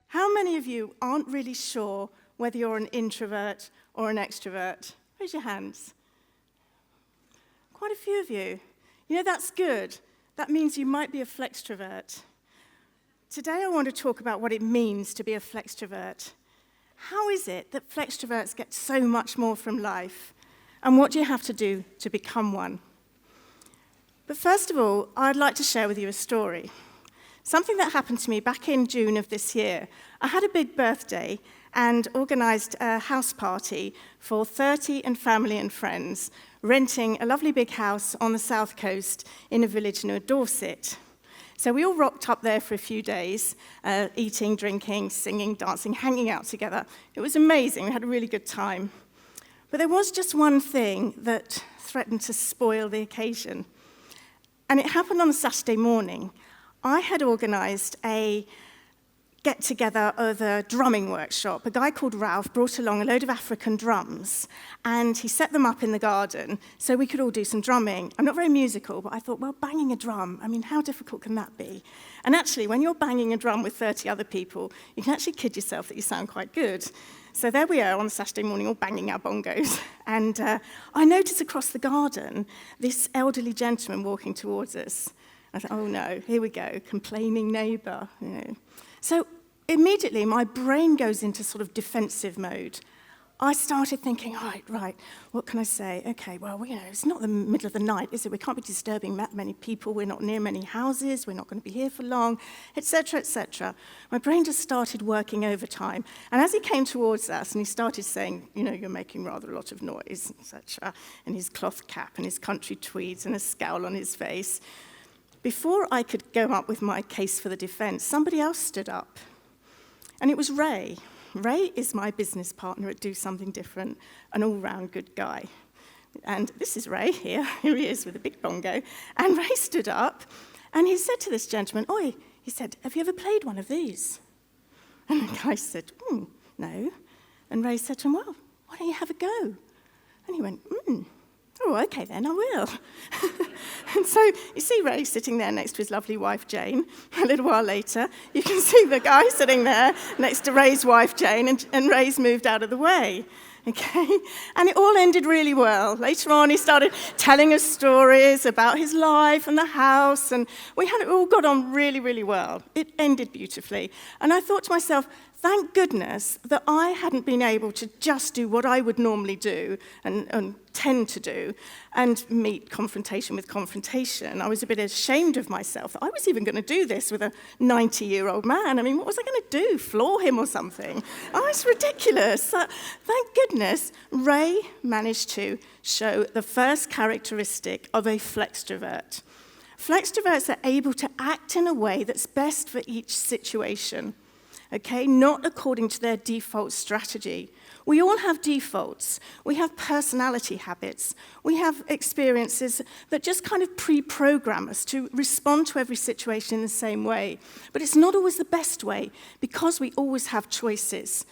How many of you aren't really sure whether you're an introvert or an extrovert? Raise your hands. Quite a few of you. You know, that's good. That means you might be a flextrovert. Today I want to talk about what it means to be a flextrovert. How is it that flextroverts get so much more from life? And what do you have to do to become one? But first of all, I'd like to share with you a story. Something that happened to me back in June of this year. I had a big birthday and organised a house party for 30 and family and friends, renting a lovely big house on the south coast in a village near Dorset. So we all rocked up there for a few days, eating, drinking, singing, dancing, hanging out together. It was amazing. We had a really good time. But there was just one thing that threatened to spoil the occasion. And it happened on a Saturday morning. I had organised a get-together of a drumming workshop. A guy called Ralph brought along a load of African drums, and he set them up in the garden so we could all do some drumming. I'm not very musical, but I thought, well, banging a drum, I mean, how difficult can that be? And actually, when you're banging a drum with 30 other people, you can actually kid yourself that you sound quite good. So there we are on a Saturday morning, all banging our bongos. And I noticed across the garden this elderly gentleman walking towards us. I thought, oh no, here we go, complaining neighbour. You know. So immediately my brain goes into sort of defensive mode. I started thinking, right, what can I say? Okay, well, you know, it's not the middle of the night, is it? We can't be disturbing that many people. We're not near many houses. We're not going to be here for long, etc., etc. My brain just started working overtime. And as he came towards us and he started saying, you know, you're making rather a lot of noise, etc., and his cloth cap and his country tweeds and a scowl on his face, before I could go up with my case for the defense, somebody else stood up. And it was Ray. Ray is my business partner at Do Something Different, an all-round good guy. And this is Ray here. Here he is with a big bongo. And Ray stood up, and he said to this gentleman, "Oi," he said, "have you ever played one of these?" And the guy said, "No." And Ray said to him, "Well, why don't you have a go?" And he went, "Oh, okay then, I will." And so you see Ray sitting there next to his lovely wife, Jane. A little while later, you can see the guy sitting there next to Ray's wife, Jane, and Ray's moved out of the way. Okay? And it all ended really well. Later on, he started telling us stories about his life and the house, and it all got on really, really well. It ended beautifully. And I thought to myself, thank goodness that I hadn't been able to just do what I would normally do and tend to do and meet confrontation with confrontation. I was a bit ashamed of myself that I was even going to do this with a 90-year-old man. I mean, what was I going to do? Floor him or something? Oh, it's ridiculous. Thank goodness Ray managed to show the first characteristic of a flextrovert. Flextroverts are able to act in a way that's best for each situation. Okay, not according to their default strategy. We all have defaults. We have personality habits. We have experiences that just kind of pre-program us to respond to every situation in the same way. But it's not always the best way because we always have choices.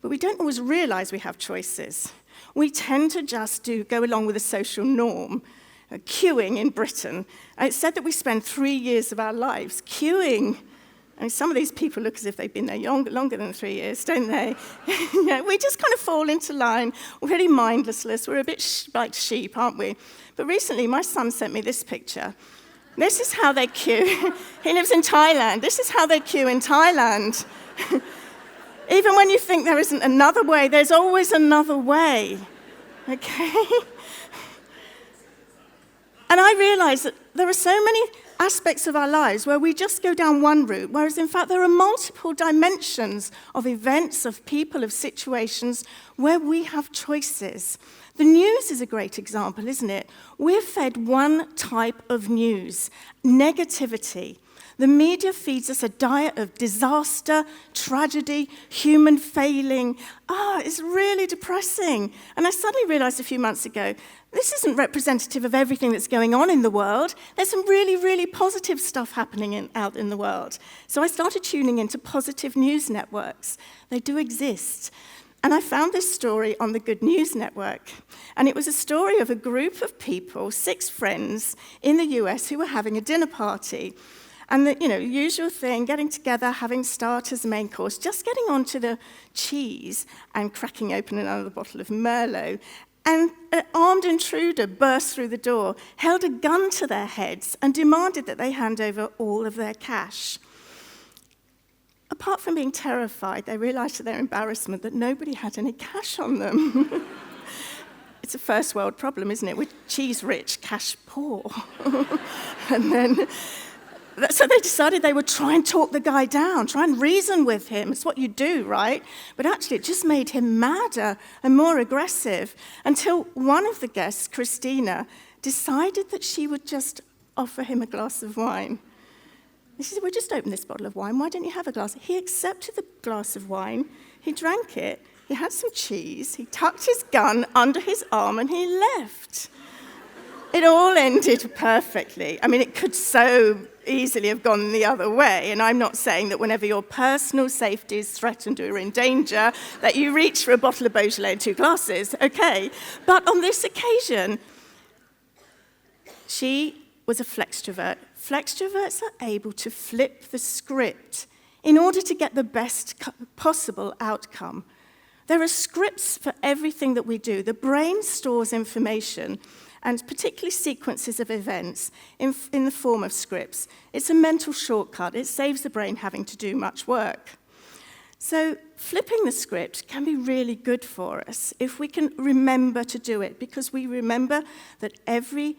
But we don't always realize we have choices. We tend to just go along with a social norm. Queuing in Britain. It's said that we spend 3 years of our lives queuing. I mean, some of these people look as if they've been there longer than 3 years, don't they? We just kind of fall into line. We're very mindless. We're a bit like sheep, aren't we? But recently, my son sent me this picture. This is how they queue. He lives in Thailand. This is how they queue in Thailand. Even when you think there isn't another way, there's always another way. Okay? And I realize that there are so many aspects of our lives where we just go down one route, whereas in fact there are multiple dimensions of events, of people, of situations where we have choices. The news is a great example, isn't it? We're fed one type of news, negativity. The media feeds us a diet of disaster, tragedy, human failing. It's really depressing. And I suddenly realized a few months ago, this isn't representative of everything that's going on in the world. There's some really, really positive stuff happening out in the world. So I started tuning into positive news networks. They do exist. And I found this story on the Good News Network. And it was a story of a group of people, 6 friends in the US who were having a dinner party. And the usual thing, getting together, having starters, main course, just getting onto the cheese and cracking open another bottle of Merlot. And an armed intruder burst through the door, held a gun to their heads, and demanded that they hand over all of their cash. Apart from being terrified, they realized to their embarrassment that nobody had any cash on them. It's a first world problem, isn't it? We're cheese rich, cash poor. So they decided they would try and talk the guy down, try and reason with him. It's what you do, right? But actually, it just made him madder and more aggressive until one of the guests, Christina, decided that she would just offer him a glass of wine. And she said, well, just open this bottle of wine. Why don't you have a glass? He accepted the glass of wine. He drank it. He had some cheese. He tucked his gun under his arm, and he left. It all ended perfectly. I mean, it could so easily have gone the other way, and I'm not saying that whenever your personal safety is threatened or in danger, that you reach for a bottle of Beaujolais and 2 glasses, okay? But on this occasion, she was a Flextrovert. Flextroverts are able to flip the script in order to get the best possible outcome. There are scripts for everything that we do. The brain stores information, and particularly sequences of events in the form of scripts. It's a mental shortcut. It saves the brain having to do much work. So flipping the script can be really good for us if we can remember to do it, because we remember that every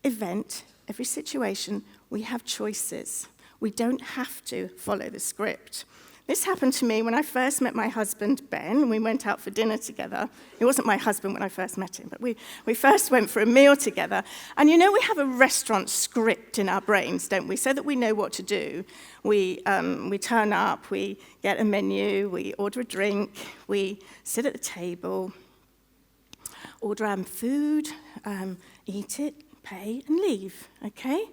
event, every situation, we have choices. We don't have to follow the script. This happened to me when I first met my husband, Ben. We went out for dinner together. It wasn't my husband when I first met him, but we first went for a meal together. And we have a restaurant script in our brains, don't we, so that we know what to do. We turn up, we get a menu, we order a drink, we sit at the table, order our food, eat it, pay, and leave, okay?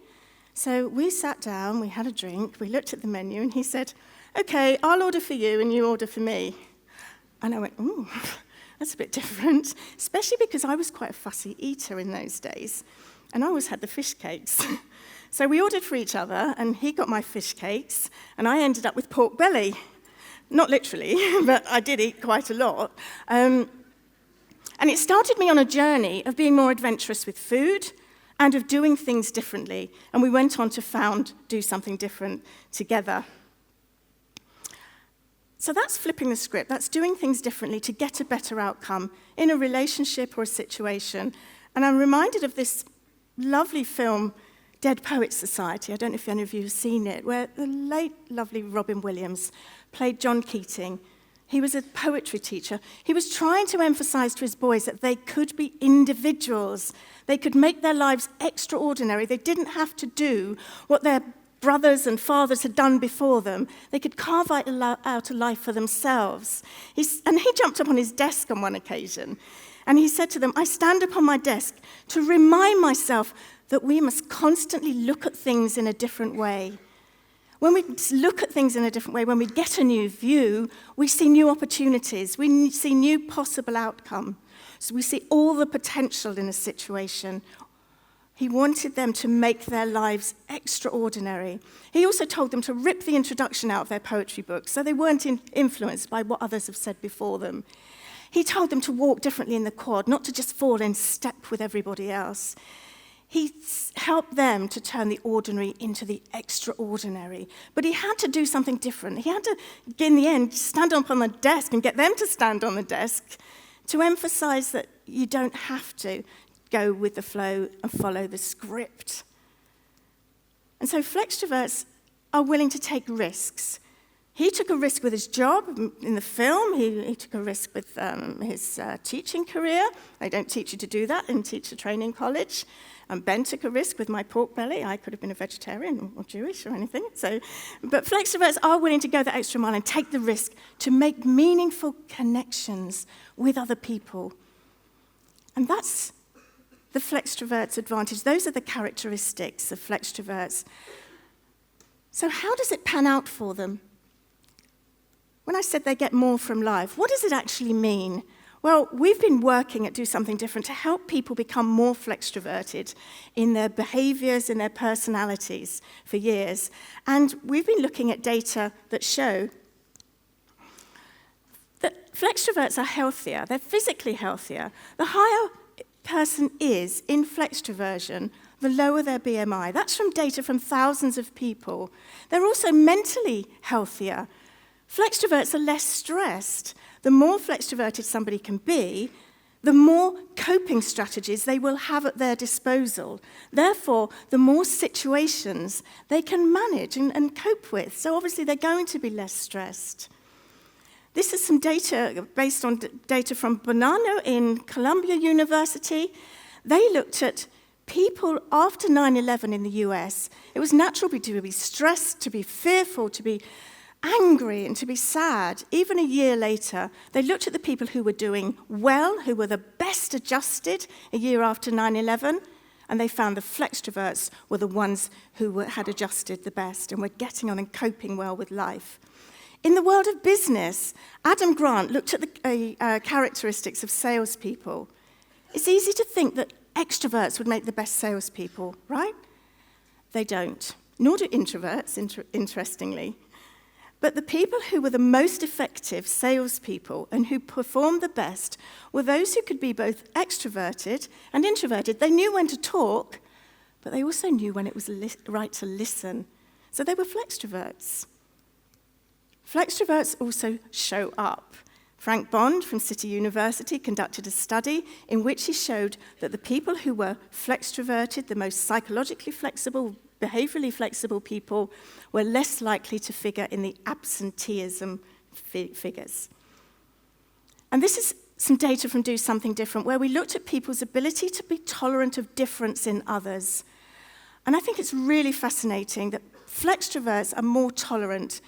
So we sat down, we had a drink, we looked at the menu, and he said, okay, I'll order for you and you order for me. And I went, ooh, that's a bit different, especially because I was quite a fussy eater in those days, and I always had the fish cakes. So we ordered for each other, and he got my fish cakes, and I ended up with pork belly. Not literally, but I did eat quite a lot. And it started me on a journey of being more adventurous with food and of doing things differently. And we went on to do something different together. So that's flipping the script. That's doing things differently to get a better outcome in a relationship or a situation. And I'm reminded of this lovely film, Dead Poets Society. I don't know if any of you have seen it, where the late, lovely Robin Williams played John Keating. He was a poetry teacher. He was trying to emphasize to his boys that they could be individuals. They could make their lives extraordinary. They didn't have to do what their brothers and fathers had done before them. They could carve out a life for themselves. And he jumped up on his desk on one occasion, and he said to them, I stand upon my desk to remind myself that we must constantly look at things in a different way. When we look at things in a different way, when we get a new view, we see new opportunities, we see new possible outcome. So we see all the potential in a situation. He wanted them to make their lives extraordinary. He also told them to rip the introduction out of their poetry books so they weren't influenced by what others have said before them. He told them to walk differently in the quad, not to just fall in step with everybody else. He helped them to turn the ordinary into the extraordinary. But he had to do something different. He had to, in the end, stand up on the desk and get them to stand on the desk to emphasize that you don't have to go with the flow and follow the script. And so Flextroverts are willing to take risks. He took a risk with his job in the film. He took a risk with his teaching career. They don't teach you to do that in teacher training college. Ben took a risk with my pork belly. I could have been a vegetarian or Jewish or anything. But Flextroverts are willing to go the extra mile and take the risk to make meaningful connections with other people. And that's the Flextrovert's advantage. Those are the characteristics of Flextroverts. So how does it pan out for them? When I said they get more from life, what does it actually mean? Well, we've been working at Do Something Different to help people become more flextroverted in their behaviours, in their personalities for years. And we've been looking at data that show that flextroverts are healthier, they're physically healthier. The higher a person is in flextroversion, the lower their BMI. That's from data from thousands of people. They're also mentally healthier. Flextroverts are less stressed. The more flextroverted somebody can be, the more coping strategies they will have at their disposal. Therefore, the more situations they can manage and cope with. So obviously, they're going to be less stressed. This is some data based on data from Bonanno in Columbia University. They looked at people after 9/11 in the US. It was natural to be stressed, to be fearful, to be angry, and to be sad. Even a year later, they looked at the people who were doing well, who were the best adjusted a year after 9/11, and they found the flextroverts were the ones who had adjusted the best and were getting on and coping well with life. In the world of business, Adam Grant looked at the characteristics of salespeople. It's easy to think that extroverts would make the best salespeople, right? They don't, nor do introverts, interestingly. But the people who were the most effective salespeople and who performed the best were those who could be both extroverted and introverted. They knew when to talk, but they also knew when it was right to listen. So they were flextroverts. Flextroverts also show up. Frank Bond from City University conducted a study in which he showed that the people who were flextroverted, the most psychologically flexible, behaviourally flexible people, were less likely to figure in the absenteeism figures. And this is some data from Do Something Different, where we looked at people's ability to be tolerant of difference in others. And I think it's really fascinating that flextroverts are more tolerant.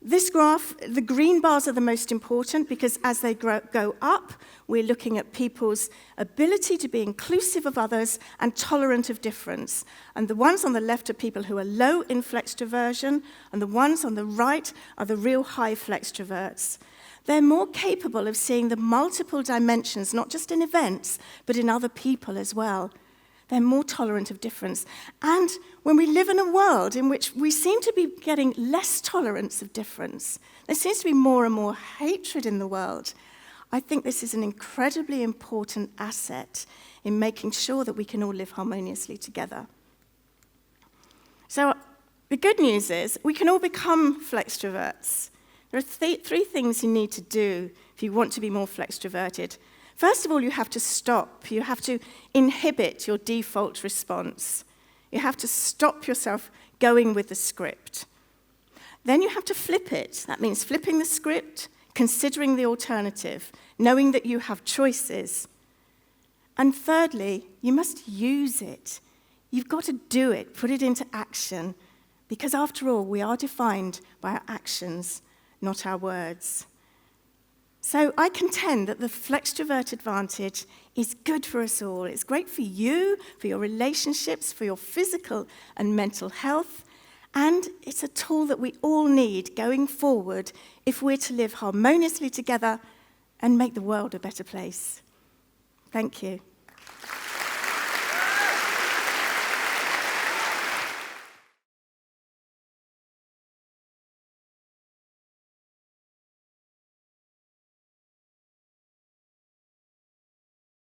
This graph, the green bars are the most important because as they go up, we're looking at people's ability to be inclusive of others and tolerant of difference. And the ones on the left are people who are low in flextroversion, and the ones on the right are the real high flextroverts. They're more capable of seeing the multiple dimensions, not just in events, but in other people as well. They're more tolerant of difference. And when we live in a world in which we seem to be getting less tolerance of difference, there seems to be more and more hatred in the world, I think this is an incredibly important asset in making sure that we can all live harmoniously together. So the good news is we can all become flextroverts. There are three things you need to do if you want to be more flextroverted. First of all, you have to stop. You have to inhibit your default response. You have to stop yourself going with the script. Then you have to flip it. That means flipping the script, considering the alternative, knowing that you have choices. And thirdly, you must use it. You've got to do it, put it into action, because after all, we are defined by our actions, not our words. So I contend that the Flextrovert advantage is good for us all. It's great for you, for your relationships, for your physical and mental health, and it's a tool that we all need going forward if we're to live harmoniously together and make the world a better place. Thank you.